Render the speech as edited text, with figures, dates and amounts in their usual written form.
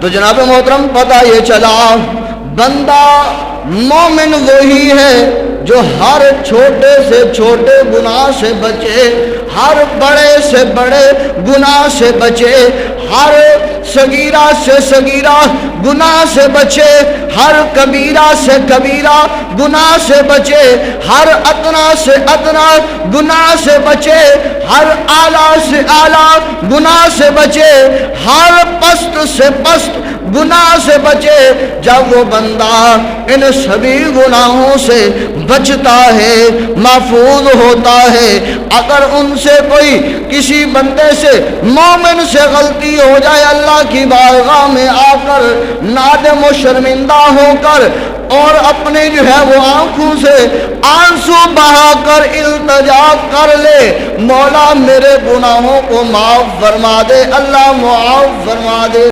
تو جناب محترم پتہ یہ چلا بندہ مومن وہی ہے جو ہر چھوٹے سے چھوٹے گناہ سے بچے، ہر بڑے سے بڑے گناہ سے بچے، ہر صغیرہ سے صغیرہ گناہ سے بچے، ہر کبیرہ سے کبیرہ گناہ سے بچے، ہر ادنا سے ادنا گناہ سے بچے، ہر اعلیٰ سے اعلیٰ گناہ سے بچے، ہر پست سے پست گناہ سے بچے۔ جب وہ بندہ ان سبھی گناہوں سے بچتا ہے، محفوظ ہوتا ہے، اگر ان سے کوئی کسی بندے سے مومن سے غلطی ہو جائے، اللہ کی بارگاہ میں آ کر نادم و شرمندہ ہو کر اور اپنے جو ہے وہ آنکھوں سے آنسو بہا کر التجا کر لے، مولا میرے گناہوں کو معاف فرما دے، اللہ معاف فرما دے۔